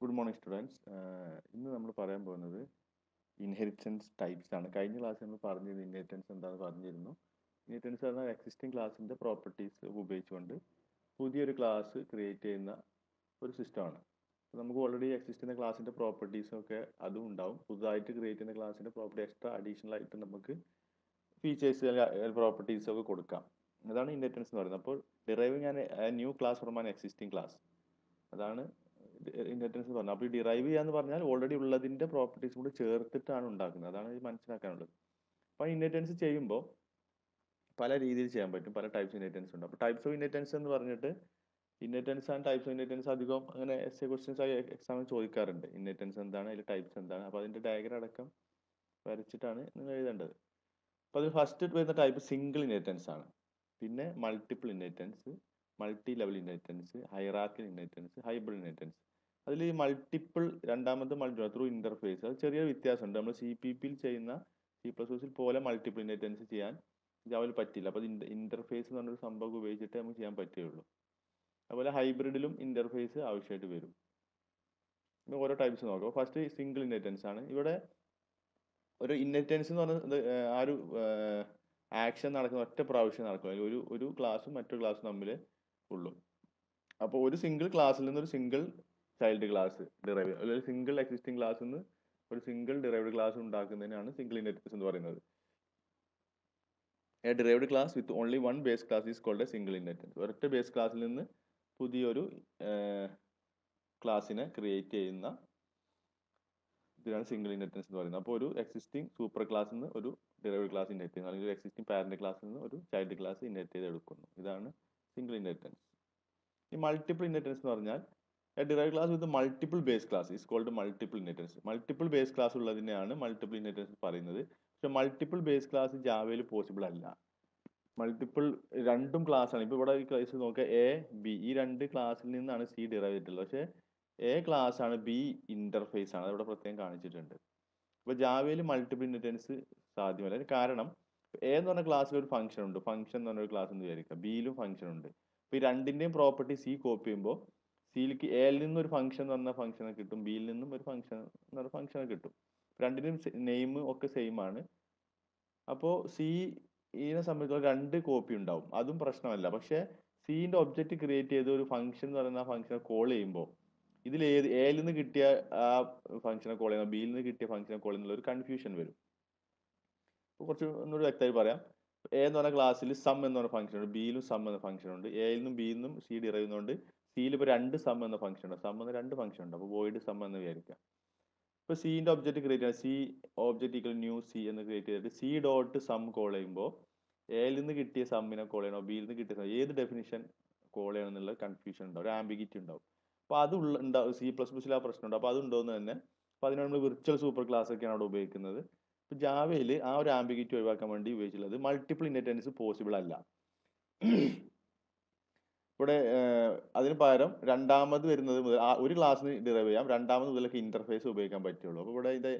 Good morning students. ഇന്ന് നമ്മൾ പറയാൻ പോകുന്നത് ഇൻഹെറിറ്റൻസ് ടൈപ്സ് ആണ്. കഴിഞ്ഞ ക്ലാസ്സിൽ നമ്മൾ പറഞ്ഞത് ഇൻഹെറിറ്റൻസ് എന്താണെന്ന് പറഞ്ഞിരുന്നു. ഇൻഹെറിറ്റൻസ് പറഞ്ഞാൽ എക്സിസ്റ്റിംഗ് ക്ലാസിൻ്റെ പ്രോപ്പർട്ടീസ് ഉപയോഗിച്ചുകൊണ്ട് പുതിയൊരു ക്ലാസ് ക്രിയേറ്റ് ചെയ്യുന്ന ഒരു സിസ്റ്റമാണ്. നമുക്ക് ഓൾറെഡി എക്സിസ്റ്റ് ചെയ്യുന്ന ക്ലാസിൻ്റെ പ്രോപ്പർട്ടീസൊക്കെ അതും ഉണ്ടാവും. പുതുതായിട്ട് ക്രിയേറ്റ് ചെയ്യുന്ന ക്ലാസിൻ്റെ പ്രോപ്പർട്ടി എക്സ്ട്രാ അഡീഷണൽ ആയിട്ട് നമുക്ക് ഫീച്ചേഴ്സ് പ്രോപ്പർട്ടീസൊക്കെ കൊടുക്കാം. അതാണ് ഇൻഹെറിറ്റൻസ് എന്ന് പറയുന്നത്. അപ്പോൾ deriving an new class from an existing class, അതാണ് ഇൻഹെറിറ്റൻസ് പറഞ്ഞത്. അപ്പോൾ ഈ ഡിറൈവ് ചെയ്യാന്ന് പറഞ്ഞാൽ ഓൾറെഡി ഉള്ളതിന്റെ പ്രോപ്പർട്ടീസ് കൂടി ചേർത്തിട്ടാണ് ഉണ്ടാക്കുന്നത്. അതാണ് ഇത് മനസ്സിലാക്കാനുള്ളത്. അപ്പോൾ ഇൻഹെറിറ്റൻസ് ചെയ്യുമ്പോൾ പല രീതിയിൽ ചെയ്യാൻ പറ്റും. പല ടൈപ്സ് ഇൻഹെറിറ്റൻസ് ഉണ്ട്. അപ്പോൾ ടൈപ്സ് ഓഫ് ഇൻഹെറിറ്റൻസ് എന്ന് പറഞ്ഞിട്ട് inheritance and types of inheritance അധികം അങ്ങനെ എസ് എ ക്വസ്റ്റ്യൻസ് ആയി എക്സാമിൽ ചോദിക്കാറുണ്ട്. ഇൻഹെറിറ്റൻസ് എന്താണ്, അതിൽ ടൈപ്സ് എന്താണ്. അപ്പോൾ അതിന്റെ ഡയഗ്രം അടക്കം വരച്ചിട്ടാണ് നിങ്ങൾ എഴുതേണ്ടത്. അപ്പോൾ അതിൽ ഫസ്റ്റ് വരുന്ന ടൈപ്പ് സിംഗിൾ ഇൻഹെറിറ്റൻസ് ആണ്. പിന്നെ multiple inheritance, multi level inheritance, hierarchical inheritance, hybrid inheritance. അതിൽ ഈ മൾട്ടിപ്പിൾ രണ്ടാമത്തെ മൾട്ടിപ്പിൾ ത്രൂ ഇന്റർഫേസ്, അത് ചെറിയൊരു വ്യത്യാസമുണ്ട്. നമ്മൾ CPP ചെയ്യുന്ന C++ പോലെ മൾട്ടിപ്പിൾ ഇൻഹെറിറ്റൻസ് ചെയ്യാൻ ജാവയിൽ പറ്റില്ല. അപ്പോൾ ഇന്റർഫേസ് എന്ന് പറഞ്ഞൊരു സംഭവം ഉപയോഗിച്ചിട്ട് നമുക്ക് ചെയ്യാൻ പറ്റുകയുള്ളൂ. അതുപോലെ ഹൈബ്രിഡിലും ഇന്റർഫേസ് ആവശ്യമായിട്ട് വരും. ഇനി ഓരോ ടൈപ്സ് നോക്കാം. ഫസ്റ്റ് സിംഗിൾ ഇൻഹെറിറ്റൻസ് ആണ്. ഇവിടെ ഒരു ഇൻഹെറിറ്റൻസ് എന്ന് പറയുന്നത് ആ ഒരു ആക്ഷൻ നടക്കുന്ന ഒറ്റ പ്രാവശ്യം നടക്കും. അതിൽ ഒരു ക്ലാസ്സും മറ്റൊരു ക്ലാസ്സും തമ്മിൽ ഉള്ളൂ. അപ്പോൾ ഒരു സിംഗിൾ ക്ലാസ്സിൽ നിന്ന് ഒരു സിംഗിൾ ചൈൽഡ് ക്ലാസ് ഡിറൈവ്, അല്ലെങ്കിൽ സിംഗിൾ എക്സിസ്റ്റിംഗ് ക്ലാസ്സിൽ നിന്ന് ഒരു സിംഗിൾ ഡിറൈവ്ഡ് ക്ലാസ് ഉണ്ടാക്കുന്നതിനാണ് സിംഗിൾ ഇൻഹെറിറ്റൻസ് എന്ന് പറയുന്നത്. A derived class with only one base class is called a single inheritance. ഒരൊറ്റ ബേസ് ക്ലാസ്സിൽ നിന്ന് പുതിയൊരു ക്ലാസ്സിനെ ക്രിയേറ്റ് ചെയ്യുന്ന ഇതിനാണ് സിംഗിൾ ഇൻഹെറിറ്റൻസ് എന്ന് പറയുന്നത്. അപ്പോൾ ഒരു എക്സിസ്റ്റിംഗ് സൂപ്പർ ക്ലാസ്സിൽ നിന്ന് ഒരു ഡിറൈവ്ഡ് ക്ലാസ് ഇൻഹെറിറ്റ് ചെയ്യുന്നു, അല്ലെങ്കിൽ ഒരു എക്സിസ്റ്റിംഗ് പാരന്റ് ക്ലാസ്സിൽ നിന്ന് ഒരു ചൈൽഡ് ക്ലാസ് ഇൻഹെറിറ്റ് ചെയ്ത് എടുക്കുന്നു. ഇതാണ് സിംഗിൾ ഇൻഹെറിറ്റൻസ്. ഈ മൾട്ടിപ്പിൾ ഇൻഹെറിറ്റൻസ് എന്ന് പറഞ്ഞാൽ a derived class with multiple base class is called multiple inheritance. Multiple base class ഉള്ളതിനെയാണ് മൾട്ടിപ്പിൾ ഇൻഹെറിറ്റൻസ് പറയുന്നത്. പക്ഷെ മൾട്ടിപ്പിൾ ബേസ് ക്ലാസ് ജാവയിൽ പോസിബിൾ അല്ല. മൾട്ടിപ്പിൾ രണ്ടും ക്ലാസ് ആണ്. ഇപ്പോൾ ഇവിടെ ഈ ക്ലാസ് നോക്കുക, എ ബി, ഈ രണ്ട് ക്ലാസ്സിൽ നിന്നാണ് സി ഡിറൈവ് ചെയ്തിട്ടുള്ളത്. പക്ഷേ എ ക്ലാസ് ആണ്, ബി ഇന്റർഫേസ് ആണ്. അതിവിടെ പ്രത്യേകം കാണിച്ചിട്ടുണ്ട്. ഇപ്പോൾ ജാവയിൽ മൾട്ടിപ്പിൾ ഇൻഹെറിറ്റൻസ് സാധ്യമല്ല. അതിന് കാരണം എ എന്ന് പറഞ്ഞ ക്ലാസ്സിൽ ഒരു ഫംഗ്ഷൻ ഉണ്ട്, ഫംഗ്ഷൻ എന്ന് പറഞ്ഞ ഒരു ക്ലാസ് എന്ന് വിചാരിക്കുക. ബിയിലും ഫംഗ്ഷൻ ഉണ്ട്. അപ്പോൾ ഈ രണ്ടിന്റെയും പ്രോപ്പർട്ടി സി കോപ്പി ചെയ്യുമ്പോൾ സിയിലേക്ക് എയിൽ നിന്ന് ഒരു ഫംഗ്ഷൻ എന്ന് പറഞ്ഞ ഫംഗ്ഷനെ കിട്ടും, ബിയിൽ നിന്നും ഒരു ഫംഗ്ഷൻ എന്ന് പറഞ്ഞ ഫംഗ്ഷനെ കിട്ടും. രണ്ടിനും നെയിം ഒക്കെ സെയിം ആണ്. അപ്പോൾ സിനെ സംബന്ധിച്ചിടത്തോളം രണ്ട് കോപ്പി ഉണ്ടാവും, അതും പ്രശ്നമല്ല. പക്ഷെ സിന്റെ ഒബ്ജക്റ്റ് ക്രിയേറ്റ് ചെയ്ത് ഒരു ഫംഗ്ഷൻ എന്ന് പറയുന്ന ഫംഗ്ഷനെ കോൾ ചെയ്യുമ്പോൾ ഇതിൽ എയിൽ നിന്ന് കിട്ടിയ ആ ഫംഗ്ഷനെ കോൾ ചെയ്യുന്ന ബിയിൽ നിന്ന് കിട്ടിയ ഫംഗ്ഷനെ കോൾ ചെയ്യുന്നുള്ള ഒരു കൺഫ്യൂഷൻ വരും. ഇപ്പോൾ കുറച്ച് ഒന്നുകൂടി വ്യക്തമായി പറയാം. എ എന്ന് പറഞ്ഞ ക്ലാസ്സിൽ സം എന്ന് പറഞ്ഞ ഫംഗ്ഷൻ ഉണ്ട്, ബിയിലും സം എന്ന ഫംഗ്ഷൻ ഉണ്ട്. എയിൽ നിന്നും ബിയിൽ നിന്നും സി ഡിറൈവ് ചെയ്യുന്നതുകൊണ്ട് സിയിൽ ഇപ്പോൾ രണ്ട് സം എന്ന ഫംഗ്ഷൻ ഉണ്ട്. സം എന്ന രണ്ട് ഫംഗ്ഷൻ ഉണ്ട്. അപ്പോൾ വോയിഡ് സം എന്ന് വിചാരിക്കാം. ഇപ്പോൾ സിന്റെ ഒബ്ജക്റ്റ് ക്രിയേറ്റ് ചെയ്യാൻ C object equal new C എന്ന് ക്രിയേറ്റ് ചെയ്തിട്ട് സി ഡോട്ട് സം കോൾ ചെയ്യുമ്പോൾ എയിൽ നിന്ന് കിട്ടിയ സമ്മിനെ കോൾ ചെയ്യണോ ബിയിൽ നിന്ന് കിട്ടിയ ഏത് ഡെഫിനിഷൻ കോൾ ചെയ്യണം എന്നുള്ള കൺഫ്യൂഷൻ ഉണ്ടാവും, ഒരു ആംബിഗിറ്റി ഉണ്ടാവും. അപ്പോൾ അത് ഉണ്ടാവും. C++ ആ പ്രശ്നമുണ്ട്. അപ്പോൾ അതുണ്ടോന്ന് തന്നെ. അപ്പോൾ അതിനാണ് നമ്മൾ വിർച്വൽ സൂപ്പർ ക്ലാസ് ഒക്കെയാണ് അവിടെ ഉപയോഗിക്കുന്നത്. ഇപ്പോൾ ജാവയിൽ ആ ഒരു ആംബിഗിറ്റി ഒഴിവാക്കാൻ വേണ്ടി ഉപയോഗിച്ചുള്ളത് മൾട്ടിപ്പിൾ ഇൻഹെറിറ്റൻസ് പോസിബിൾ അല്ല. ഇവിടെ അതിന് പകരം രണ്ടാമത് വരുന്നത് മുതൽ ഒരു ക്ലാസ്സിന് ഡിറൈവ് ചെയ്യാം, രണ്ടാമത് മുതലൊക്കെ ഇന്റർഫേസ് ഉപയോഗിക്കാൻ പറ്റുള്ളൂ. അപ്പോൾ ഇവിടെ ഇത്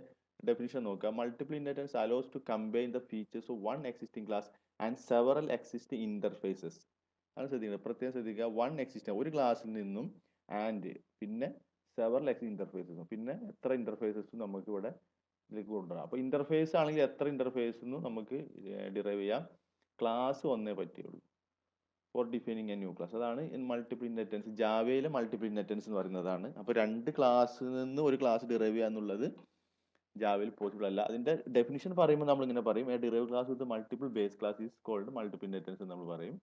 ഡെഫിനിഷൻ നോക്കുക. Multiple inheritance allows to combine the features of one existing class and several existing interfaces. അത് ശ്രദ്ധിക്കണം, പ്രത്യേകം ശ്രദ്ധിക്കുക. വൺ എക്സിസ്റ്റിംഗ് ഒരു ക്ലാസ്സിൽ നിന്നും ആൻഡ് പിന്നെ സെവറൽ ഇന്റർഫേസസും, പിന്നെ എത്ര ഇന്റർഫേസസും നമുക്ക് ഇവിടെ ഇതിലേക്ക് കൊണ്ടുവരാം. അപ്പോൾ ഇന്റർഫേസ് ആണെങ്കിൽ എത്ര ഇന്റർഫേസെന്നും നമുക്ക് ഡിറൈവ് ചെയ്യാം. ക്ലാസ് ഒന്നേ പറ്റുള്ളൂ four defining A new class. അതാണ് മൾട്ടിപ്പിൾ ഇൻഹെറിറ്റൻസ്. ജാവയിലെ മൾട്ടിപ്പിൾ ഇൻഹെറിറ്റൻസ് എന്ന് പറയുന്നതാണ്. അപ്പോൾ രണ്ട് ക്ലാസ്സിൽ നിന്ന് ഒരു ക്ലാസ് ഡിറൈവ് ചെയ്യുക എന്നുള്ളത് ജാവയിൽ പോസിബിൾ അല്ല. അതിന്റെ ഡെഫിനിഷൻ പറയുമ്പോൾ നമ്മൾ ഇങ്ങനെ പറയും, a derive class with multiple base class is called multiple inheritance എന്ന് നമ്മൾ പറയും.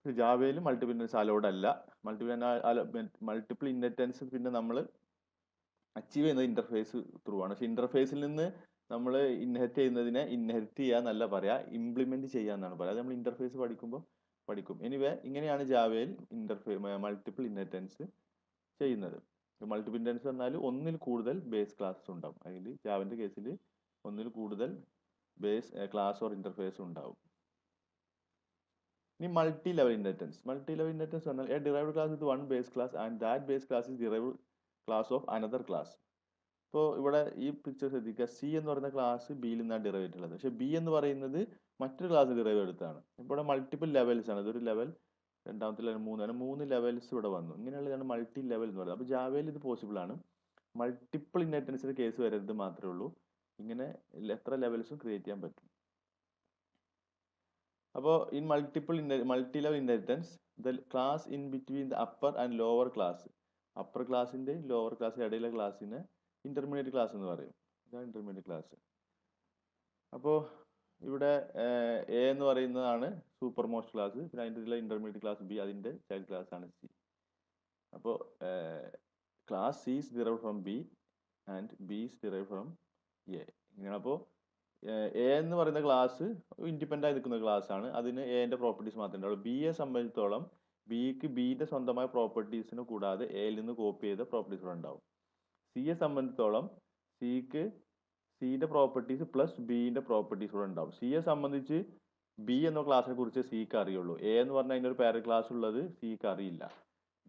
ജാവയിൽ മൾട്ടിപ്പിൾ ഇൻഹെറിറ്റൻസ് അലൗഡ് അല്ല. മൾട്ടിപ്പിൾ ഇൻഹെറിറ്റൻസ് പിന്നെ നമ്മൾ അച്ചീവ് ചെയ്യുന്നത് ഇന്റർഫേസ് ത്രൂ ആണ്. പക്ഷെ ഇന്റർഫേസിൽ നിന്ന് നമ്മൾ ഇൻഹെറിറ്റ് ചെയ്യുന്നതിനെ ഇൻഹെറിറ്റ് ചെയ്യുക എന്നല്ല പറയാ, ഇംപ്ലിമെന്റ് ചെയ്യുക എന്നാണ് പറയാം. അത് നമ്മൾ ഇന്റർഫേസ് പഠിക്കുമ്പോൾ പഠിക്കും. എനിവേ ഇങ്ങനെയാണ് ജാവയിൽ മൾട്ടിപ്പിൾ ഇൻഹെറിറ്റൻസ് ചെയ്യുന്നത്. മൾട്ടിപ്പിൾ ഇൻഹെറിറ്റൻസ് പറഞ്ഞാൽ ഒന്നിൽ കൂടുതൽ ബേസ് ക്ലാസ്സസ് ഉണ്ടാവും. അതിൽ ജാവന്റെ കേസിൽ ഒന്നിൽ കൂടുതൽ ബേസ് ക്ലാസ് ഓർ ഇന്റർഫേസ് ഉണ്ടാവും. ഇനി multi level inheritance. Multi level inheritance പറഞ്ഞാൽ a derived class with one base class and that base class is derived class of another class. ഇപ്പോൾ ഇവിടെ ഈ പിക്ചർ ശ്രദ്ധിക്കുക. സി എന്ന് പറയുന്ന ക്ലാസ് ബിയിൽ നിന്നാണ് ഡിറൈവ് ചെയ്തിട്ടുള്ളത്. പക്ഷെ ബി എന്ന് പറയുന്നത് മറ്റൊരു ക്ലാസ് ഡിറൈവ് എടുത്താണ്. ഇപ്പോൾ ഇവിടെ മൾട്ടിപ്പിൾ ലെവൽസ് ആണ്. ഇതൊരു ലെവൽ രണ്ടാമത്തെ ലെവൽ 3, അങ്ങനെ 3 ലെവൽസ് ഇവിടെ വന്നു. ഇങ്ങനെയുള്ളതാണ് മൾട്ടി ലെവൽ എന്ന് പറയുന്നത്. അപ്പോൾ ജാവയിൽ ഇത് പോസിബിൾ ആണ്. മൾട്ടിപ്പിൾ ഇൻഹെറിറ്റൻസിന്റെ കേസ് വരരുത് മാത്രമേ ഉള്ളൂ. ഇങ്ങനെ എത്ര ലെവൽസും ക്രിയേറ്റ് ചെയ്യാൻ പറ്റും. അപ്പോൾ in multi level inheritance the class in between the upper and lower class, upper ക്ലാസിന്റെയും ലോവർ ക്ലാസ് ഇടയിലെ ക്ലാസ്സിനെ ഇന്റർമീഡിയറ്റ് ക്ലാസ് എന്ന് പറയും. ഇതാണ് ഇന്റർമീഡിയറ്റ് ക്ലാസ്. അപ്പോൾ ഇവിടെ എ എന്ന് പറയുന്നതാണ് സൂപ്പർ മോസ്റ്റ് ക്ലാസ്, പിന്നെ അതിൻ്റെ ഇന്റർമീഡിയറ്റ് ക്ലാസ് ബി, അതിന്റെ ചൈൽഡ് ക്ലാസ് ആണ് സി. അപ്പോൾ class C is derived from B and B is derived from A. ഇങ്ങനെ അപ്പോൾ എ എന്ന് പറയുന്ന ക്ലാസ് ഇൻഡിപെൻഡൻ്റ് ആയി നിൽക്കുന്ന ക്ലാസ് ആണ്. അതിന് എന്റെ പ്രോപ്പർട്ടീസ് മാത്രമേ ഉണ്ടാവുള്ളൂ. ബിയെ സംബന്ധിച്ചിടത്തോളം ബിക്ക് ബിയുടെ സ്വന്തമായ പ്രോപ്പർട്ടീസിന് കൂടാതെ എയിൽ നിന്ന് കോപ്പി ചെയ്ത പ്രോപ്പർട്ടീസ് കൂടെ ഉണ്ടാവും. സിയെ സംബന്ധിച്ചിടത്തോളം സിക്ക് സിയുടെ പ്രോപ്പർട്ടീസ് പ്ലസ് ബിന്റെ പ്രോപ്പർട്ടീസ് കൂടെ ഉണ്ടാവും. സിയെ സംബന്ധിച്ച് ബി എന്ന ക്ലാസ്സിനെ കുറിച്ച് സിക്ക് അറിയുള്ളൂ. എ എന്ന് പറഞ്ഞാൽ അതിൻ്റെ ഒരു പാരൽ ക്ലാസ് ഉള്ളത് സിക്ക് അറിയില്ല.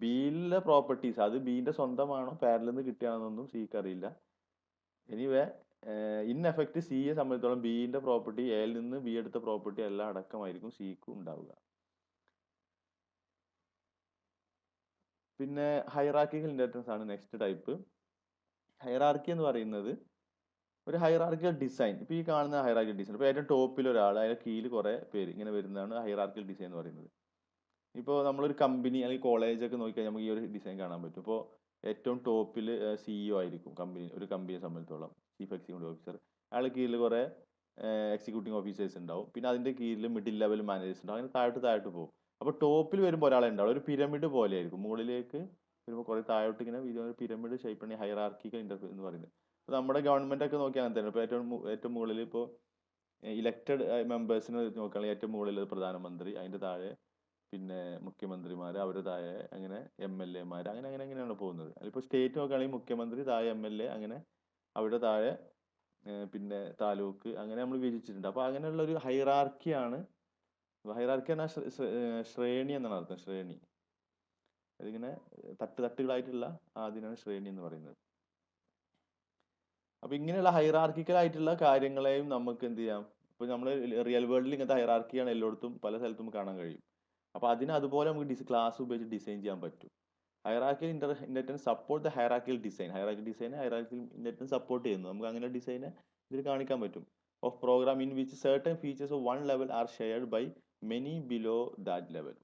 ബിയിലെ പ്രോപ്പർട്ടീസ് അത് ബിന്റെ സ്വന്തമാണോ പാരലിൽ നിന്ന് കിട്ടിയാണെന്നൊന്നും സിക്ക് അറിയില്ല. എനിവേ ഇൻ എഫക്റ്റ് സിയെ സംബന്ധിച്ചിടത്തോളം ബിന്റെ പ്രോപ്പർട്ടി എയിൽ നിന്ന് ബി എടുത്ത പ്രോപ്പർട്ടി എല്ലാം അടക്കമായിരിക്കും സിക്ക് ഉണ്ടാവുക. പിന്നെ ഹൈറാർക്കിക്കൽ ഇൻഹെറിറ്റൻസ് ആണ് നെക്സ്റ്റ് ടൈപ്പ്. ഹൈറാർക്കി എന്ന് പറയുന്നത് ഒരു ഹൈറാർക്കിക്കൽ ഡിസൈൻ. ഇപ്പൊ ഈ കാണുന്ന ഹൈറാർക്കിക്കൽ ഡിസൈൻ, ഇപ്പൊ ഏറ്റവും ടോപ്പിൽ ഒരാൾ, അതിന്റെ കീഴിൽ കുറെ പേര് ഇങ്ങനെ വരുന്നതാണ് ഹൈറാർക്കിക്കൽ ഡിസൈൻ എന്ന് പറയുന്നത്. ഇപ്പോൾ നമ്മളൊരു കമ്പനി അല്ലെങ്കിൽ കോളേജ് ഒക്കെ നോക്കിക്കഴിഞ്ഞാൽ നമുക്ക് ഈ ഒരു ഡിസൈൻ കാണാൻ പറ്റും. ഇപ്പോൾ ഏറ്റവും ടോപ്പിൽ സിഇഒ ആയിരിക്കും ഒരു കമ്പനിയെ സംബന്ധിച്ചോളം, ചീഫ് എക്സിക്യൂട്ടീവ് ഓഫീസർ. അയാളുടെ കീഴിൽ കുറെ എക്സിക്യൂട്ടീവ് ഓഫീസേഴ്സ് ഉണ്ടാവും. പിന്നെ അതിന്റെ കീഴിൽ മിഡിൽ ലെവൽ മാനേജേഴ്സ് ഉണ്ടാവും. അങ്ങനെ താഴോട്ട് പോകും. അപ്പോൾ ടോപ്പിൽ വരുമ്പോൾ ഒരാളെ ഉണ്ടാവും, ഒരു പിരമിഡ് പോലെ ആയിരിക്കും. മുകളിലേക്ക് വരുമ്പോൾ കുറെ താഴോട്ട് ഇങ്ങനെ പിരമിഡ് ഷേപ്പാണ് ഹൈറാർക്കിക്കൽ ഇന്റർഫേസ് എന്ന് പറയുന്നത്. അപ്പോൾ നമ്മുടെ ഗവൺമെന്റ് ഒക്കെ നോക്കിയാൽ അങ്ങനെ തന്നെ. ഇപ്പോൾ ഏറ്റവും മുകളിൽ ഇപ്പോൾ ഇലക്റ്റഡ് മെമ്പേഴ്സിനെ നോക്കുകയാണെങ്കിൽ ഏറ്റവും മുകളിൽ പ്രധാനമന്ത്രി, അതിന്റെ താഴെ പിന്നെ മുഖ്യമന്ത്രിമാർ, അവരുടെ താഴെ അങ്ങനെ MLA മാർ, അങ്ങനെയാണ് പോകുന്നത്. അതിപ്പോൾ സ്റ്റേറ്റ് നോക്കുകയാണെങ്കിൽ മുഖ്യമന്ത്രി, താഴെ MLA, അങ്ങനെ അവരുടെ താഴെ പിന്നെ താലൂക്ക്, അങ്ങനെ നമ്മൾ വിഭജിച്ചിട്ടുണ്ട്. അപ്പോൾ അങ്ങനെയുള്ള ഒരു ഹൈറാർക്കിയാണ്. ഹൈറാർക്കി എന്നാൽ ശ്രേണി എന്നാണ് അർത്ഥം. ശ്രേണി, അതിങ്ങനെ തട്ടുകളായിട്ടുള്ള അതിനാണ് ശ്രേണി എന്ന് പറയുന്നത്. അപ്പൊ ഇങ്ങനെയുള്ള ഹൈറാർക്കിക്കൽ ആയിട്ടുള്ള കാര്യങ്ങളെയും നമുക്ക് എന്ത് ചെയ്യാം, ഇപ്പൊ നമ്മൾ റിയൽ വേൾഡിൽ ഇങ്ങനത്തെ ഹൈറാർക്കിയാണ് എല്ലായിടത്തും പല സ്ഥലത്തും കാണാൻ കഴിയും. അപ്പൊ അതിന് അതുപോലെ നമുക്ക് ക്ലാസ് ഉപയോഗിച്ച് ഡിസൈൻ ചെയ്യാൻ പറ്റും. Hierarchical inheritance support the hierarchical design. Hierarchical inheritance support ചെയ്യുന്നു. നമുക്ക് അങ്ങനെ ഡിസൈനെ ഇതിൽ കാണിക്കാൻ പറ്റും. Of program in which certain features of one level are shared by many below that level.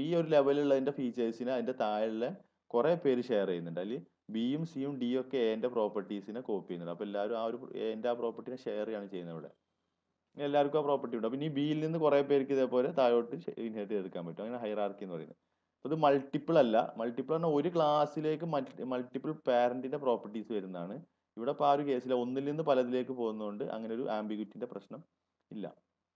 ഈ ഒരു ലെവലുള്ളതിന്റെ ഫീച്ചേഴ്സിനെ അതിന്റെ താഴെ കുറെ പേര് ഷെയർ ചെയ്യുന്നുണ്ട്. അതിൽ ബിയും സിയും ഡിയും ഒക്കെ എന്റെ പ്രോപ്പർട്ടീസിനെ കോപ്പി ചെയ്യുന്നുണ്ട്. അപ്പൊ എല്ലാവരും ആ ഒരു എന്റെ ആ പ്രോപ്പർട്ടിനെ ഷെയർ ചെയ്യാണ് ചെയ്യുന്നത്. ഇവിടെ എല്ലാവർക്കും ആ പ്രോപ്പർട്ടി ഉണ്ട്. അപ്പൊ ഇനി ബിയിൽ നിന്ന് കുറെ പേർക്ക് ഇതേപോലെ താഴോട്ട് ഇൻഹെറിറ്റ് ചെയ്തെടുക്കാൻ പറ്റും. അങ്ങനെ ഹൈറാർക്കി എന്ന് പറയുന്നത്. ഇത് മൾട്ടിപ്പിൾ അല്ല. മൾട്ടിപ്പിൾ പറഞ്ഞാൽ ഒരു ക്ലാസ്സിലേക്ക് മൾട്ടിപ്പിൾ പാരന്റിന്റെ പ്രോപ്പർട്ടീസ് വരുന്നതാണ്. ഇവിടെ ഇപ്പോൾ ആ ഒരു കേസിൽ ഒന്നിൽ നിന്ന് പലതിലേക്ക് പോകുന്നതുകൊണ്ട് അങ്ങനെ ഒരു ആംബിഗ്വിറ്റിന്റെ പ്രശ്നം ഇല്ല.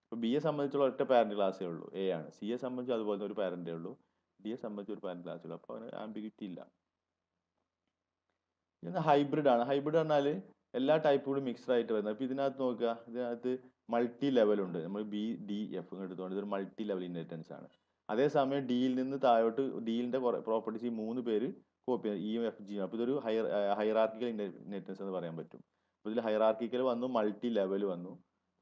ഇപ്പൊ ബിയെ സംബന്ധിച്ചുള്ള ഒറ്റ പാരന്റ് ക്ലാസ്സേ ഉള്ളൂ, എ ആണ്. സിയെ സംബന്ധിച്ച് അതുപോലെ ഒരു പാരന്റേ ഉള്ളൂ. ഡിയെ സംബന്ധിച്ച് ഒരു പാരന്റ് ക്ലാസ്സേ ഉള്ളൂ. അപ്പൊ അങ്ങനെ ആംബിഗ്വിറ്റി ഇല്ല. ഇത് ഹൈബ്രിഡ് ആണ്. ഹൈബ്രിഡ് പറഞ്ഞാൽ എല്ലാ ടൈപ്പും കൂടി മിക്സ്ഡ് ആയിട്ട് വരുന്നത്. അപ്പൊ ഇതിനകത്ത് നോക്കുക, ഇതിനകത്ത് മൾട്ടി ലെവൽ ഉണ്ട്. നമ്മൾ BDF എടുത്തുകൊണ്ട് ഇതൊരു മൾട്ടി ലെവൽ ഇൻഹെറിറ്റൻസ് ആണ്. അതേസമയം ഡിയിൽ നിന്ന് താഴോട്ട് ഡിയിലിന്റെ പ്രോപ്പർട്ടീസ് ഈ 3 പേര് കോപ്പി ചെയ്യുന്നത്, ഇയും FG. അപ്പൊ ഇതൊരു ഹൈറാർക്കിക്കൽ ഇൻഹെറിറ്റൻസ് എന്ന് പറയാൻ പറ്റും. അപ്പൊ ഇതിൽ ഹൈറാർക്കിക്കൽ വന്നു, മൾട്ടി ലെവൽ വന്നു.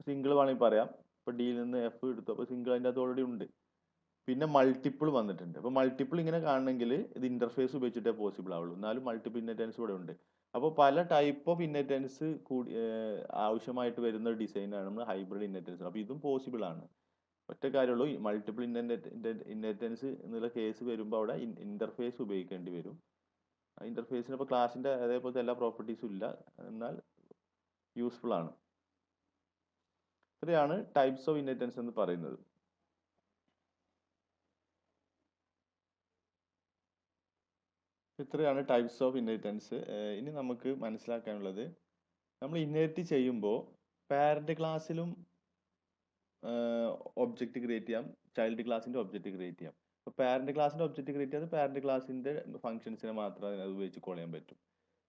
സിംഗിൾ വേണമെങ്കിൽ പറയാം. ഇപ്പൊ ഡിയിൽ നിന്ന് F എടുത്തു, അപ്പൊ സിംഗിൾ അതിന്റെ അകത്ത് ഓൾറെഡി ഉണ്ട്. പിന്നെ മൾട്ടിപ്പിൾ വന്നിട്ടുണ്ട്. അപ്പൊ മൾട്ടിപ്പിൾ ഇങ്ങനെ കാണണമെങ്കിൽ ഇത് ഇന്റർഫേസ് ഉപയോഗിച്ചിട്ടേ പോസിബിൾ ആവുള്ളൂ. എന്നാലും മൾട്ടിപ്പിൾ ഇൻഹെറിറ്റൻസ് ഇവിടെ ഉണ്ട്. അപ്പോൾ പല ടൈപ്പ് ഓഫ് ഇൻഹെറിറ്റൻസ് കൂടി ആവശ്യമായിട്ട് വരുന്ന ഒരു ഡിസൈനാണ് നമ്മൾ ഹൈബ്രിഡ് ഇൻഹെറിറ്റൻസ്. അപ്പൊ ഇതും പോസിബിൾ ആണ്. ഒറ്റ കാര്യമുള്ളൂ, മൾട്ടിപ്പിൾ ഇൻഹെറിറ്റൻസ് എന്നുള്ള കേസ് വരുമ്പോൾ അവിടെ ഇന്റർഫേസ് ഉപയോഗിക്കേണ്ടി വരും. ഇന്റർഫേസിന് ഇപ്പോൾ ക്ലാസിന്റെ അതേപോലത്തെ എല്ലാ പ്രോപ്പർട്ടീസും ഇല്ല, എന്നാൽ യൂസ്ഫുൾ ആണ്. ഇത്രയാണ് ടൈപ്സ് ഓഫ് ഇൻഹെറിറ്റൻസ് എന്ന് പറയുന്നത്. ഇത്രയാണ് ടൈപ്സ് ഓഫ് ഇൻഹെറിറ്റൻസ്. ഇനി നമുക്ക് മനസ്സിലാക്കാനുള്ളത്, നമ്മൾ ഇൻഹെറിറ്റ് ചെയ്യുമ്പോൾ പാരന്റ് ക്ലാസ്സിലും ഒബ്ജക്റ്റ് ക്രിയേറ്റ് ചെയ്യാം, ചൈൽഡ് ക്ലാസിന്റെ ഒബ്ജക്റ്റ് ക്രിയേറ്റ് ചെയ്യാം. അപ്പോൾ പാരന്റ് ക്ലാസിന്റെ ഒബ്ജക്റ്റ് ക്രിയേറ്റ് ചെയ്ത് പാരന്റ് ക്ലാസിന്റെ ഫംഗ്ഷൻസിനെ മാത്രമേ അത് ഉപയോഗിച്ച് കോൾ ചെയ്യാൻ പറ്റും.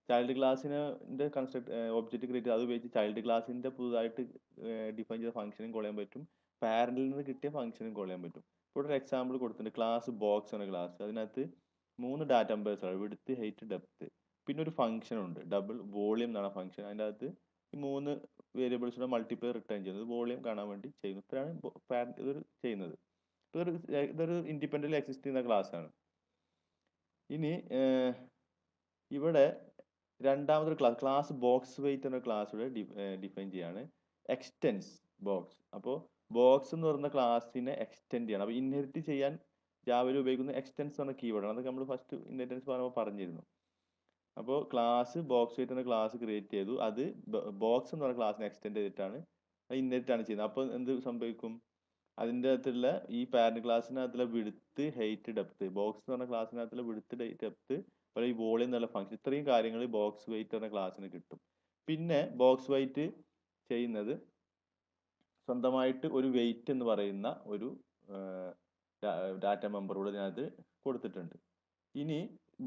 ചൈൽഡ് ക്ലാസിന്റെ ഒബ്ജക്റ്റ് ക്രിയേറ്റ് ചെയ്ത് അത് ഉപയോഗിച്ച് ചൈൽഡ് ക്ലാസിന്റെ പുതുതായിട്ട് ഡിഫൈൻ ചെയ്ത ഫംഗ്ഷനും കോൾ ചെയ്യാൻ പറ്റും, പാരന്റിൽ നിന്ന് കിട്ടിയ ഫംഗ്ഷനും കോൾ ചെയ്യാൻ പറ്റും. ഇവിടെ ഒരു എക്സാമ്പിൾ കൊടുത്തിട്ടുണ്ട്. ക്ലാസ് ബോക്സ് എന്ന ക്ലാസ്, അതിനകത്ത് 3 ഡാറ്റ നമ്പേഴ്സ് ആണ്, വിഡ്ത്ത്, ഹൈറ്റ്, ഡെപ്ത്. പിന്നെ ഒരു ഫംഗ്ഷൻ ഉണ്ട്, ഡബിൾ വോളിയം എന്നാണ് ഫംഗ്ഷൻ. അതിൻ്റെ അകത്ത് ഈ 3 വേരിയബിൾസിന്റെ മൾട്ടിപ്ലൈ റിട്ടേൺ ചെയ്യുന്നത് വോളിയം കാണാൻ വേണ്ടി ചെയ്യുന്നു. ഇത്രയാണ് ഇതൊരു ചെയ്യുന്നത്. ഇതൊരു ഇൻഡിപെൻഡൻ്റ് എക്സിസ്റ്റ് ചെയ്യുന്ന ക്ലാസ് ആണ്. ഇനി ഇവിടെ രണ്ടാമതൊരു ക്ലാസ് ബോക്സ് വെയിറ്റ് എന്ന ക്ലാസ് ഇവിടെ ഡിഫൈൻ ചെയ്യാണ്. Extends box. അപ്പോൾ ബോക്സ് എന്ന് പറയുന്ന ക്ലാസ്സിനെ എക്സ്റ്റെൻഡ് ചെയ്യണം. അപ്പോൾ ഇൻഹെറിറ്റ് ചെയ്യാൻ ജാവയിൽ ഉപയോഗിക്കുന്ന എക്സ്റ്റെൻസ് എന്ന കീവേഡാണ്. അതൊക്കെ നമ്മൾ ഫസ്റ്റ് ഇൻഹെറിറ്റൻസ് പറയുമ്പോൾ പറഞ്ഞിരുന്നു. അപ്പോൾ ക്ലാസ് ബോക്സ് വെയിറ്റ് എന്ന ക്ലാസ് ക്രിയേറ്റ് ചെയ്തു. അത് ബോക്സ് എന്ന് പറയുന്ന ക്ലാസ്സിനെ എക്സ്റ്റെൻഡ് ചെയ്തിട്ടാണ് ഇൻഹെറിറ്റ് ആണ് ചെയ്യുന്നത്. അപ്പോൾ എന്ത് സംഭവിക്കും? അതിൻ്റെ അകത്തുള്ള ഈ പാരന്റ് ക്ലാസ്സിനകത്തുള്ള വിഡ്ത്ത്, ഹൈറ്റ്, ഡെപ്ത്, ബോക്സ് എന്ന് പറഞ്ഞ ക്ലാസ്സിനകത്തുള്ള വിഡ്ത്ത്, ഡെപ്ത്, അതുപോലെ ഈ വോളിയം എന്നുള്ള ഫംഗ്ഷൻ, ഇത്രയും കാര്യങ്ങൾ ബോക്സ് വെയിറ്റ് എന്ന ക്ലാസ്സിന് കിട്ടും. പിന്നെ ബോക്സ് വെയിറ്റ് ചെയ്യുന്നത് സ്വന്തമായിട്ട് ഒരു വെയിറ്റ് എന്ന് പറയുന്ന ഒരു ഡാറ്റ മെമ്പർ കൂടെ ഇതിനകത്ത് കൊടുത്തിട്ടുണ്ട്. ഇനി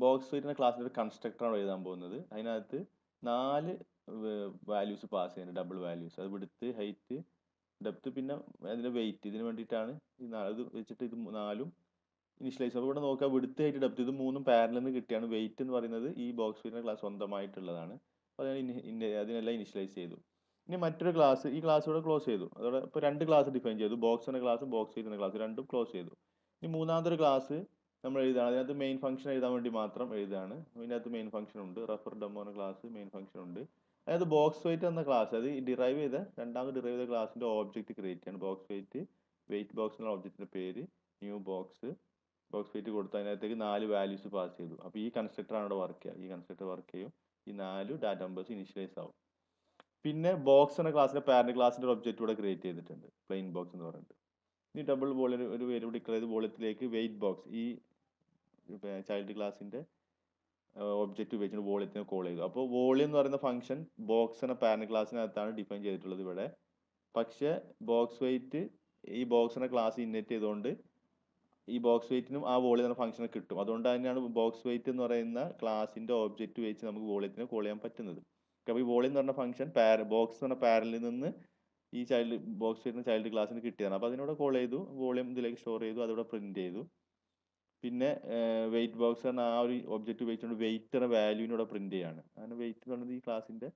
ബോക്സ് വെയിറ്റ് എന്ന ക്ലാസ്സിൻ്റെ ഒരു കൺസ്ട്രക്ടറാണ് എഴുതാൻ പോകുന്നത്. അതിനകത്ത് 4 വാല്യൂസ് പാസ് ചെയ്യുന്നത്, ഡബിൾ വാല്യൂസ്. അത് വിഡ്ത്ത്, ഹൈറ്റ്, ഡെപ്ത്, പിന്നെ അതിൻ്റെ വെയിറ്റ്. ഇതിന് വേണ്ടിയിട്ടാണ് ഇത് വെച്ചിട്ട് ഇത് 4ഉം ഇനിഷ്യലൈസ്. അപ്പോൾ ഇവിടെ നോക്കുക, വിഡ്ത്ത്, ഹൈറ്റ്, ഡെപ്ത് ഇത് 3ഉം പാരലൽ നിന്ന് കിട്ടിയാണ്. വെയിറ്റ് എന്ന് പറയുന്നത് ഈ ബോക്സ് വെയിറ്റ് ക്ലാസ് സ്വന്തമായിട്ടുള്ളതാണ്. അപ്പോൾ അതിനെല്ലാം ഇനിഷ്യലൈസ് ചെയ്തു. ഇനി മറ്റൊരു ക്ലാസ്, ഈ ക്ലാസ് ഇവിടെ ക്ലോസ് ചെയ്തു. അതോടെ ഇപ്പോൾ 2 ക്ലാസ് ഡിഫൈൻ ചെയ്തു. ബോക്സ് എന്ന ക്ലാസ്, ബോക്സ് വെയിറ്റ് എന്ന ക്ലാസ്, രണ്ടും ക്ലോസ് ചെയ്തു. ഇനി മൂന്നാമതൊരു ക്ലാസ് നമ്മൾ എഴുതുകയാണ്. അതിനകത്ത് മെയിൻ ഫംഗ്ഷൻ എഴുതാൻ വേണ്ടി മാത്രം എഴുതുകയാണ്. ഇതിനകത്ത് മെയിൻ ഫംഗ്ഷൻ ഉണ്ട്. റെഫർ ഡെമോ എന്ന ക്ലാസ് മെയിൻ ഫംഗ്ഷൻ ഉണ്ട്. അതായത് ബോക്സ് വെയിറ്റ് എന്ന ക്ലാസ്, അത് രണ്ടാമത് ഡിറൈവ് ചെയ്ത ക്ലാസിന്റെ ഓബ്ജക്റ്റ് ക്രിയേറ്റ് ചെയ്യാണ്. ബോക്സ് വെയിറ്റ് ബോക്സ് എന്ന ഓബ്ജക്റ്റിന്റെ പേര് ന്യൂ ബോക്സ് വെയിറ്റ് കൊടുത്തു. അതിനകത്തേക്ക് 4 വാല്യൂസ് പാസ് ചെയ്തു. അപ്പോൾ ഈ കൺസ്ട്രക്ടറാണ് ഇവിടെ വർക്ക് ചെയ്യുക. ഈ കൺസ്ട്രക്ടർ വർക്ക് ചെയ്യും. ഈ 4 ഡാറ്റ നമ്പേഴ്സ് ഇനിഷ്യലൈസ് ആവും. പിന്നെ ബോക്സ് എന്ന ക്ലാസ്സിന്റെ പാരന്റ് ക്ലാസിന്റെ ഒരു ഒബ്ജക്റ്റ് ഇവിടെ ക്രിയേറ്റ് ചെയ്തിട്ടുണ്ട്, പ്ലെയിൻ ബോക്സ് എന്ന് പറഞ്ഞിട്ട്. ഇനി ഡബിൾ വോളിയം ഒരു വേരിയബിൾ ഡിക്ലെയർ ചെയ്ത് വോളിയത്തിലേക്ക് വെയിറ്റ് ബോക്സ്, ഈ ചൈൽഡ് ക്ലാസിന്റെ ഒബ്ജക്റ്റ് ഉപയോഗിച്ചിട്ട് വോളിയത്തിനെ കോൾ ചെയ്തു. അപ്പോൾ വോളിയം എന്ന് പറയുന്ന ഫംഗ്ഷൻ ബോക്സ് എന്ന പാരന്റ് ക്ലാസ്സിനകത്താണ് ഡിഫൈൻ ചെയ്തിട്ടുള്ളത് ഇവിടെ. പക്ഷേ ബോക്സ് വെയിറ്റ് ഈ ബോക്സ് എന്ന ക്ലാസ് ഇൻഹെറിറ്റ് ചെയ്തുകൊണ്ട് ഈ ബോക്സ് വെയിറ്റിനും ആ വോളിയം എന്ന ഫംഗ്ഷനെ കിട്ടും. അതുകൊണ്ട് തന്നെയാണ് ബോക്സ് വെയിറ്റ് എന്ന് പറയുന്ന ക്ലാസിന്റെ ഒബ്ജക്റ്റ് വെച്ച് നമുക്ക് വോളിയത്തിനെ കോൾ ചെയ്യാൻ പറ്റുന്നത്. അപ്പോൾ ഈ വോളിയം എന്ന് പറഞ്ഞ ഫംഗ്ഷൻ ബോക്സ് എന്ന് പറഞ്ഞ പാരലിൽ നിന്ന് ഈ ബോക്സ് വെയിറ്റ് ചൈൽഡ് ക്ലാസ്സിന് കിട്ടിയതാണ്. അപ്പോൾ അതിനോട് കോൾ ചെയ്തു, വോളിയം ഇതിലേക്ക് സ്റ്റോർ ചെയ്തു, അതിവിടെ പ്രിന്റ് ചെയ്തു. പിന്നെ വെയിറ്റ് ബോക്സ് എന്ന ആ ഒരു ഒബ്ജക്റ്റ് ഉപയോഗിച്ചുകൊണ്ട് വെയിറ്റ് എന്ന വാല്യൂവിനൂടെ പ്രിന്റ് ചെയ്യാണ്. അങ്ങനെ വെയിറ്റ് എന്ന് പറയുന്നത് ഈ ക്ലാസിന്റെ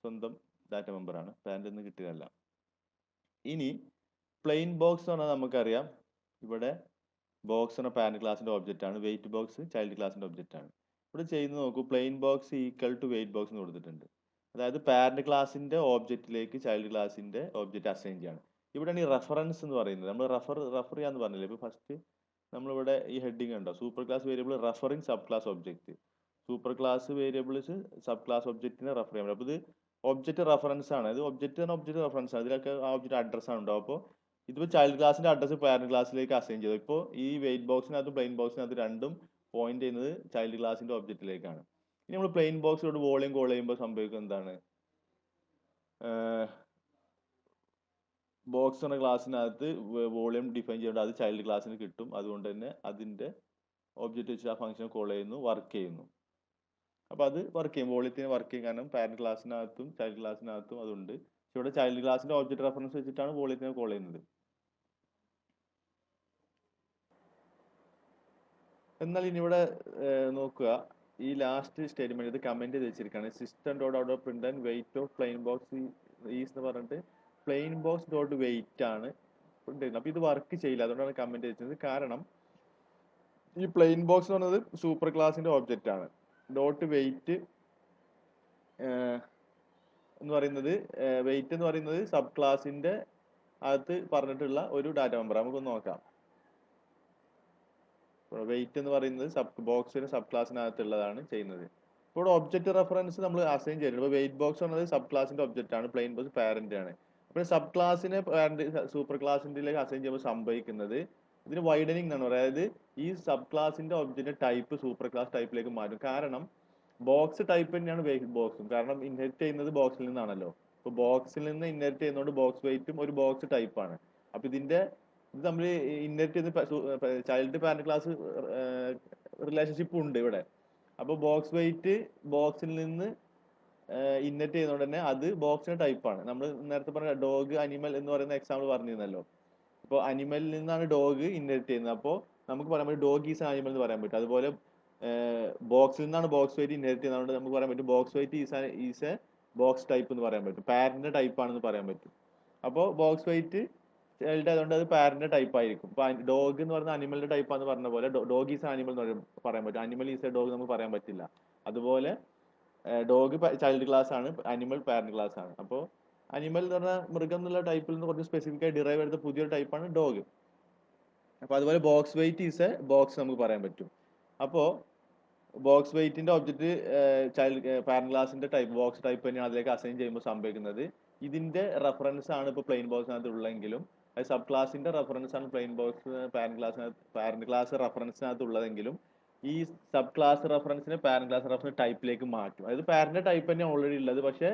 സ്വന്തം ഡാറ്റ മെമ്പറാണ്, പാരന്റിൽ നിന്ന് കിട്ടിയതല്ല. ഇനി പ്ലെയിൻ ബോക്സ് എന്ന് പറഞ്ഞാൽ നമുക്കറിയാം, ഇവിടെ ബോക്സ് എന്ന പാരന്റ് ക്ലാസിന്റെ ഒബ്ജക്റ്റ് ആണ്, വെയിറ്റ് ബോക്സ് ചൈൽഡ് ക്ലാസിന്റെ ഒബ്ജക്റ്റ് ആണ്. ഇവിടെ ചെയ്യുന്നത് നോക്കൂ, plain box equal to weight box എന്ന് കൊടുത്തിട്ടുണ്ട്. അതായത് പാരന്റ് ക്ലാസിന്റെ ഓബ്ജക്റ്റിലേക്ക് ചൈൽഡ് ക്ലാസിന്റെ ഒബ്ജക്റ്റ് അസൈൻ ചെയ്യാണ്. ഇവിടെയാണ് ഈ റെഫറൻസ് എന്ന് പറയുന്നത്. നമ്മൾ റെഫർ ചെയ്യാന്ന് പറഞ്ഞില്ലേ. ഇപ്പോൾ ഫസ്റ്റ് നമ്മളിവിടെ ഈ ഹെഡിങ് ഉണ്ടോ, super class variable referring sub class object. Super class variables sub class ഒബ്ജക്റ്റിനെ റെഫർ ചെയ്യാൻ പറ്റും. അപ്പോൾ ഇത് ഒബ്ജക്റ്റ് റെഫറൻസ് ആണ്. ഇത് ഒബ്ജക്റ്റ് റെഫറൻസ് ആണ്. ഇതിലൊക്കെ ആ ഒബ്ജക്റ്റ് അഡ്രസ് ആണ് ഉണ്ടാവും. അപ്പോൾ ഇതിപ്പോൾ ചൈൽഡ് ക്ലാസിന്റെ അഡ്രസ് പാരന്റ് ക്ലാസ്സിലേക്ക് അസൈൻ ചെയ്തു. ഇപ്പോൾ ഈ വെയിറ്റ് ബോക്സിനകത്തും പ്ലെയിൻ ബോക്സിനകത്ത് രണ്ടും പോയിന്റ് ചെയ്യുന്നത് ചൈൽഡ് ക്ലാസിന്റെ ഒബ്ജക്റ്റിലേക്കാണ്. ഇനി നമ്മൾ പ്ലെയിൻ ബോക്സിലോട്ട് വോളിയം കോൾ ചെയ്യുമ്പോൾ സംഭവിക്കുന്നത് എന്താണ്? ബോക്സ് എന്ന ക്ലാസ്സിനകത്ത് വോളിയം ഡിഫൈൻ ചെയ്യേണ്ട അത് ചൈൽഡ് ക്ലാസ്സിന് കിട്ടും. അതുകൊണ്ട് തന്നെ അതിന്റെ ഒബ്ജക്റ്റ് വെച്ച് ആ ഫംഗ്ഷൻ കോൾ ചെയ്യുന്നു, വർക്ക് ചെയ്യുന്നു. അപ്പോൾ അത് വർക്ക് ചെയ്യും, വോളിയത്തിന് വർക്ക് ചെയ്യും. കാരണം പാരന്റ് ക്ലാസ്സിനകത്തും ചൈൽഡ് ക്ലാസ്സിനകത്തും അതുണ്ട്. ഇവിടെ ചൈൽഡ് ക്ലാസിന്റെ ഒബ്ജക്റ്റ് റെഫറൻസ് വെച്ചിട്ടാണ് വോളിയത്തിനെ കോൾ ചെയ്യുന്നത്. എന്നാൽ ഇനി ഇവിടെ നോക്കുക, ഈ ലാസ്റ്റ് സ്റ്റേറ്റ്മെന്റ് ഇത് കമന്റ് ചെയ്ത് വെച്ചിരിക്കുകയാണ്. System dot out of print and weight of plain box is എന്ന് പറഞ്ഞിട്ട് പ്ലെയിൻ ബോക്സ് ഡോട്ട് വെയിറ്റ് ആണ് പ്രിന്റ് ചെയ്യുന്നത്. അപ്പൊ ഇത് വർക്ക് ചെയ്യില്ല, അതുകൊണ്ടാണ് കമന്റ് ചെയ്തത്. കാരണം ഈ പ്ലെയിൻ ബോക്സ് എന്ന് പറയുന്നത് സൂപ്പർ ക്ലാസിന്റെ ഒബ്ജക്റ്റ് ആണ്. ഡോട്ട് വെയിറ്റ് എന്ന് പറയുന്നത് സബ് ക്ലാസിന്റെ അകത്ത് പറഞ്ഞിട്ടുള്ള ഒരു ഡാറ്റ മെമ്പർ. നമുക്കൊന്ന് നോക്കാം. വെയിറ്റ് എന്ന് പറയുന്നത് ബോക്സിന് സബ് ക്ലാസ്സിനകത്തുള്ളതാണ് ചെയ്യുന്നത്. ഇപ്പോൾ ഒബ്ജക്റ്റ് റെഫറൻസ് നമ്മൾ അസൈൻ ചെയ്യുന്നത്. ഇപ്പോൾ വെയിറ്റ് ബോക്സ് എന്നത് സബ് ക്ലാസിന്റെ ഒബ്ജക്റ്റ് ആണ്, പ്ലെയിൻ ബോക്സ് പാരന്റ് ആണ്. അപ്പോൾ സബ് ക്ലാസിനെ സൂപ്പർ ക്ലാസിലേക്ക് അസൈൻ ചെയ്യുമ്പോൾ സംഭവിക്കുന്നത് ഇതിന് വൈഡനിങ് എന്നാണ്. അതായത് ഈ സബ് ക്ലാസിന്റെ ഒബ്ജക്റ്റിന്റെ ടൈപ്പ് സൂപ്പർ ക്ലാസ് ടൈപ്പിലേക്ക് മാറ്റും. കാരണം ബോക്സ് ടൈപ്പ് തന്നെയാണ് വെയിറ്റ് ബോക്സും. കാരണം ഇൻഹെറിറ്റ് ചെയ്യുന്നത് ബോക്സിൽ നിന്നാണല്ലോ. അപ്പോൾ ബോക്സിൽ നിന്ന് ഇൻഹെറിറ്റ് ചെയ്യുന്നതുകൊണ്ട് ബോക്സ് വെയിറ്റും ഒരു ബോക്സ് ടൈപ്പാണ്. അപ്പൊ ഇത് നമ്മൾ ഇൻഹെറിറ്റ് ചെയ്യുന്ന ചൈൽഡ് പാരന്റ് ക്ലാസ് റിലേഷൻഷിപ്പ് ഉണ്ട് ഇവിടെ. അപ്പോൾ ബോക്സ് വെയിറ്റ് ബോക്സിൽ നിന്ന് ഇൻഹെറിറ്റ് ചെയ്യുന്നതുകൊണ്ട് തന്നെ അത് ബോക്സിന്റെ ടൈപ്പാണ്. നമ്മൾ നേരത്തെ പറഞ്ഞ ഡോഗ് അനിമൽ എന്ന് പറയുന്ന എക്സാമ്പിൾ പറഞ്ഞിരുന്നല്ലോ. ഇപ്പോൾ അനിമലിൽ നിന്നാണ് ഡോഗ് ഇൻഹെറിറ്റ് ചെയ്യുന്നത്. അപ്പോൾ നമുക്ക് പറയാൻ പറ്റും ഡോഗ് ഈസ് അനിമൽ എന്ന് പറയാൻ പറ്റും. അതുപോലെ ബോക്സിൽ നിന്നാണ് ബോക്സ് വെയിറ്റ് ഇൻഹെറിറ്റ് ചെയ്യുന്നത്, നമുക്ക് പറയാൻ പറ്റും box wait is A box type എന്ന് പറയാൻ പറ്റും, പാരന്റ് ടൈപ്പ് ആണെന്ന് പറയാൻ പറ്റും. അപ്പോൾ ബോക്സ് വെയിറ്റ് ചൈൽഡ് ആയതുകൊണ്ട് അത് പാരന്റ് ടൈപ്പ് ആയിരിക്കും. ഇപ്പൊ ഡോഗ് എന്ന് പറയുന്ന അനിമലിന്റെ ടൈപ്പ് ആണെന്ന് പറഞ്ഞ പോലെ ഡോഗ് ഈസ് ആനിമൽ എന്ന് പറയാൻ പറ്റും. അനിമൽ ഈസ് എ ഡോഗ് നമുക്ക് പറയാൻ പറ്റില്ല. അതുപോലെ ഡോഗ് ചൈൽഡ് ക്ലാസ് ആണ്, അനിമൽ പാരന്റ് ക്ലാസ് ആണ്. അപ്പോൾ അനിമൽ എന്ന് പറഞ്ഞാൽ മൃഗം എന്നുള്ള ടൈപ്പിൽ നിന്ന് കുറച്ച് സ്പെസിഫിക് ആയി ഡിറൈവ് എടുത്ത പുതിയൊരു ടൈപ്പാണ് ഡോഗ്. അപ്പൊ അതുപോലെ box wait is A box നമുക്ക് പറയാൻ പറ്റും. അപ്പോ ബോക്സ് വെയിറ്റിന്റെ ഒബ്ജക്റ്റ് ചൈൽഡ് പാരന്റ് ക്ലാസിന്റെ ടൈപ്പ് ബോക്സ് ടൈപ്പ് തന്നെയാണ് അതിലേക്ക് അസൈൻ ചെയ്യുമ്പോൾ സംഭവിക്കുന്നത്. ഇതിന്റെ റെഫറൻസ് ആണ് ഇപ്പോൾ പ്ലെയിൻ ബോക്സിനകത്ത് ഉള്ളെങ്കിലും അത് സബ് ക്ലാസിന്റെ റെഫറൻസ് ആണ് പ്ലെയിൻ ബോക്സ് പാരന്റ് ക്ലാസ് റെഫറൻസിനകത്ത് ഉള്ളതെങ്കിലും ഈ സബ് ക്ലാസ് റെഫറൻസിനെ പാരന്റ് ക്ലാസ് റെഫറൻസ് ടൈപ്പിലേക്ക് മാറ്റും. അതായത് പാരന്റ് ടൈപ്പ് തന്നെ ഓൾറെഡി ഉള്ളത്, പക്ഷേ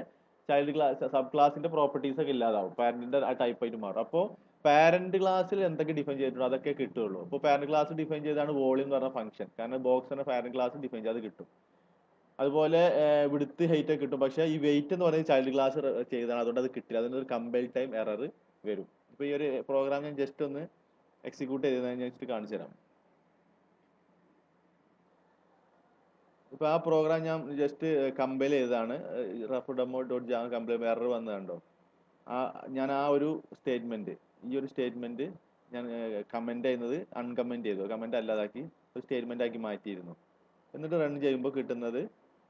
ചൈൽഡ് ക്ലാസ് സബ് ക്ലാസിന്റെ പ്രോപ്പർട്ടീസ് ഒക്കെ ഇല്ലാതാവും, പാരന്റിന്റെ ആ ടൈപ്പ് ആയിട്ട് മാറും. അപ്പോൾ പാരന്റ് ക്ലാസ്സിൽ എന്തൊക്കെ ഡിഫൈൻ ചെയ്തിട്ടുണ്ടോ അതൊക്കെ കിട്ടുള്ളൂ. അപ്പോൾ പാരന്റ് ക്ലാസ് ഡിഫൈൻ ചെയ്താണ് വോളിയം എന്ന് പറഞ്ഞ ഫംഗ്ഷൻ, കാരണം ബോക്സ് എന്ന പാരന്റ് ക്ലാസ് ഡിഫൈൻ ചെയ്ത് കിട്ടും. അതുപോലെ വിഡ്ത്ത് ഹൈറ്റ് ഒക്കെ കിട്ടും, പക്ഷേ ഈ വെയിറ്റ് എന്ന് പറയുന്നത് ചൈൽഡ് ക്ലാസ് ചെയ്താണ്, അതുകൊണ്ട് അത് കിട്ടില്ല. അതിനൊരു കമ്പൈൽ ടൈം എറർ വരും. ഇപ്പൊ ഈ ഒരു പ്രോഗ്രാം ഞാൻ ജസ്റ്റ് ഒന്ന് എക്സിക്യൂട്ട് ചെയ്ത് ഞാൻ ജസ്റ്റ് കാണിച്ചു തരാം. ഇപ്പൊ ആ പ്രോഗ്രാം ഞാൻ ജസ്റ്റ് കമ്പൈൽ ചെയ്തതാണ്. Rough demo dot Java compile error വന്നത് കണ്ടോ? ഞാൻ ആ ഒരു സ്റ്റേറ്റ്മെന്റ്, ഈ ഒരു സ്റ്റേറ്റ്മെന്റ് ഞാൻ കമന്റ് ചെയ്യുന്നത് അൺകമന്റ് ചെയ്തു, കമന്റ് അല്ലാതാക്കി ഒരു സ്റ്റേറ്റ്മെന്റ് ആക്കി മാറ്റിയിരുന്നു. എന്നിട്ട് റൺ ചെയ്യുമ്പോൾ കിട്ടുന്നത്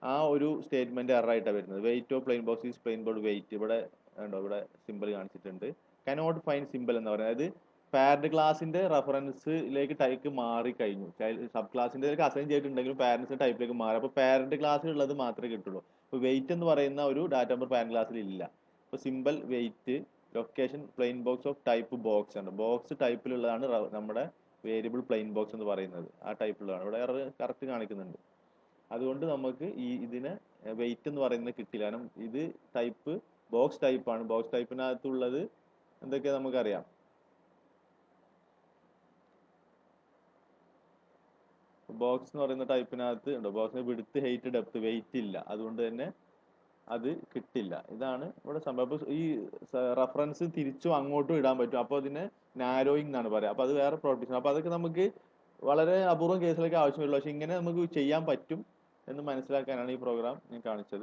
ആ ഒരു സ്റ്റേറ്റ്മെന്റ് എറർ ആയിട്ടാണ് വരുന്നത്. Weight of plain box is plain board weight. ഇവിടെ ഉണ്ടോ, ഇവിടെ സിമ്പിൾ കാണിച്ചിട്ടുണ്ട്. കനോട്ട് ഫൈൻഡ് സിമ്പിൾ എന്ന് പറയുന്നത്, അതായത് പാരന്റ് ക്ലാസിന്റെ റെഫറൻസിലേക്ക് ടൈപ്പ് മാറി കഴിഞ്ഞു. സബ് ക്ലാസിന്റെ അസൈൻ ചെയ്തിട്ടുണ്ടെങ്കിലും പാരന്റ്സിന്റെ ടൈപ്പിലേക്ക് മാറി. അപ്പോൾ പാരന്റ് ക്ലാസ്സിലുള്ളത് മാത്രമേ കിട്ടുള്ളൂ. ഇപ്പോൾ വെയിറ്റ് എന്ന് പറയുന്ന ഒരു ഡാറ്റ നമ്പർ പാരന്റ് ക്ലാസ്സിൽ ഇല്ല. ഇപ്പോൾ simple weight location plain box of type box ആണ്. ബോക്സ് ടൈപ്പിലുള്ളതാണ് നമ്മുടെ വേരിയബിൾ പ്ലെയിൻ ബോക്സ് എന്ന് പറയുന്നത്. ആ ടൈപ്പിലുള്ളതാണ്. ഇവിടെ എറർ കറക്റ്റ് കാണിക്കുന്നുണ്ട്. അതുകൊണ്ട് നമുക്ക് ഇതിനെ വെയിറ്റ് എന്ന് പറയുന്നത് കിട്ടില്ല, കാരണം ഇത് ടൈപ്പ് ബോക്സ് ടൈപ്പാണ്. ബോക്സ് ടൈപ്പിനകത്തുള്ളത് എന്തൊക്കെയാ നമുക്കറിയാം. ബോക്സ് എന്ന് പറയുന്ന ടൈപ്പിനകത്ത് ഉണ്ടോ, ബോക്സിന് വിഡ്ത്ത് ഹൈറ്റ് ഡെപ്ത് വെയിറ്റ് ഇല്ല, അതുകൊണ്ട് തന്നെ അത് കിട്ടില്ല. ഇതാണ് ഇവിടെ സംഭവം. അപ്പൊ ഈ റെഫറൻസ് തിരിച്ചും അങ്ങോട്ടും ഇടാൻ പറ്റും, അപ്പോൾ അതിനെ നാരോയിങ് എന്നാണ് പറയാം. അപ്പൊ അത് വേറെ പ്രവർത്തിക്കണം. അപ്പൊ അതൊക്കെ നമുക്ക് വളരെ അപൂർവം കേസിലൊക്കെ ആവശ്യമുള്ളൂ, പക്ഷെ ഇങ്ങനെ നമുക്ക് ചെയ്യാൻ പറ്റും എന്ന് മനസ്സിലാക്കാനാണ് ഈ പ്രോഗ്രാം ഞാൻ കാണിച്ചത്.